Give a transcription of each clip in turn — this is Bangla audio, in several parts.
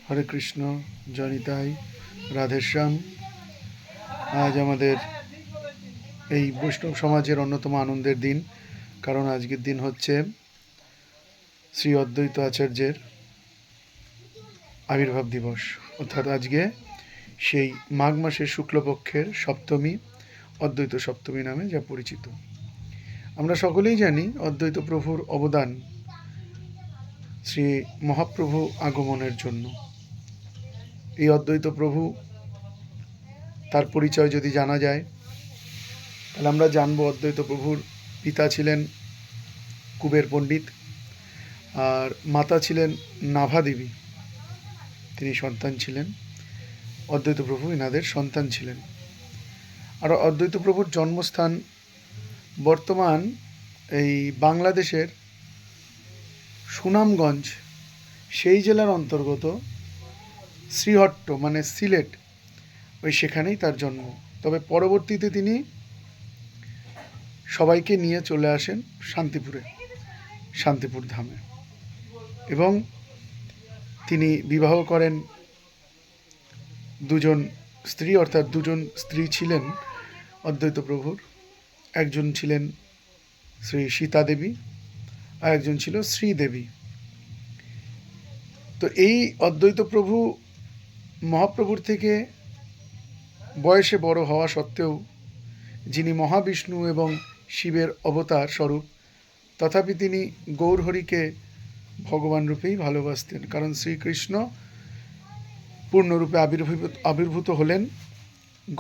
হরে কৃষ্ণ, জনিতাই, রাধেশ্যাম। আজ আমাদের এই বৈষ্ণব সমাজের অন্যতম আনন্দের দিন, কারণ আজকের দিন হচ্ছে শ্রী অদ্বৈত আচার্যের আবির্ভাব দিবস। অর্থাৎ আজকে সেই মাঘ মাসের শুক্লপক্ষের সপ্তমী, অদ্বৈত সপ্তমী নামে যা পরিচিত। আমরা সকলেই জানি অদ্বৈত প্রভুর অবদান শ্রী মহাপ্রভু আগমনের জন্য। এই অদ্বৈত প্রভু, তার পরিচয় যদি জানা যায় তাহলে আমরা জানবো অদ্বৈত প্রভুর পিতা ছিলেন কুবের পণ্ডিত, আর মাতা ছিলেন নাভা দেবী। তিনি সন্তান ছিলেন, অদ্বৈত প্রভু এনাদের সন্তান ছিলেন। আর অদ্বৈত প্রভুর জন্মস্থান বর্তমান এই বাংলাদেশের সুনামগঞ্জ, সেই জেলার অন্তর্গত শ্রীহট্ট মানে সিলেট, সেখানেই তার জন্ম। তবে পরবর্তীতে তিনি সবাইকে নিয়ে চলে আসেন শান্তিপুর ধামে, এবং তিনি বিবাহ করেন দুজন স্ত্রী, অর্থাৎ দুজন স্ত্রী ছিলেন অদ্বৈত প্রভুর। একজন ছিলেন শ্রী সীতা দেবী আর একজন ছিল শ্রীদেবী। তো এই অদ্বৈত প্রভু মহাপ্রভুর থেকে বয়সে বড় হওয়া সত্ত্বেও, যিনি মহাবিষ্ণু এবং শিবের অবতার স্বরূপ, তথাপি তিনি গৌরহরিকে ভগবান রূপেই ভালোবাসতেন। কারণ শ্রীকৃষ্ণ পূর্ণরূপে আবির্ভূত হলেন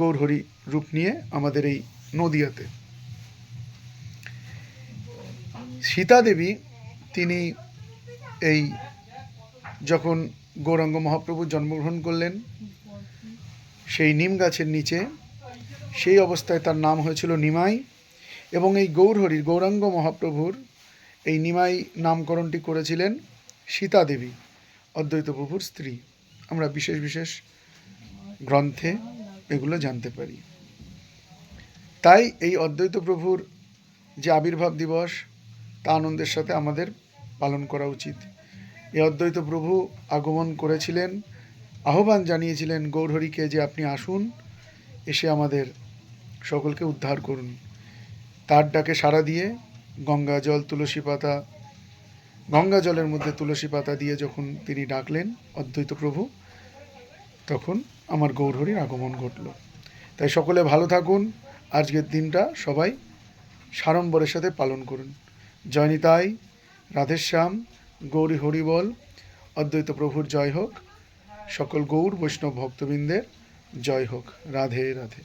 গৌরহরি রূপ নিয়ে আমাদের এই নদিয়াতে। সীতা দেবী, তিনি এই যখন গৌরাঙ্গ মহাপ্রভু জন্মগ্রহণ করলেন সেই নিম গাছের নিচে, সেই অবস্থায় তার নাম হয়েছিল নিমাই। এবং এই গৌরাঙ্গ মহাপ্রভুর এই নিমাই নামকরণটি করেছিলেন সীতা দেবী, অদ্বৈত প্রভুর স্ত্রী। আমরা বিশেষ বিশেষ গ্রন্থে এগুলো জানতে পারি। তাই এই অদ্বৈত প্রভুর যে আবির্ভাব দিবস, তা আনন্দের সাথে আমাদের পালন করা উচিত। এই অদ্বৈত প্রভু আগমন করেছিলেন, আহ্বান জানিয়েছিলেন গৌরহরিকে যে আপনি আসুন, এসে আমাদের সকলকে উদ্ধার করুন। তার ডাকে সাড়া দিয়ে গঙ্গা জলের মধ্যে তুলসী পাতা দিয়ে যখন তিনি ডাকলেন অদ্বৈত প্রভু, তখন আমার গৌরহরির আগমন ঘটল। তাই সকলে ভালো থাকুন, আজকের দিনটা সবাই সাড়ম্বরের সাথে পালন করুন। জয়নিতাই, রাধেশ্যাম, গৌরী হরিবল, অদ্বৈত প্রভুর জয় হোক, সকল গৌর বৈষ্ণব ভক্তবৃন্দের জয় হোক। রাধে রাধে।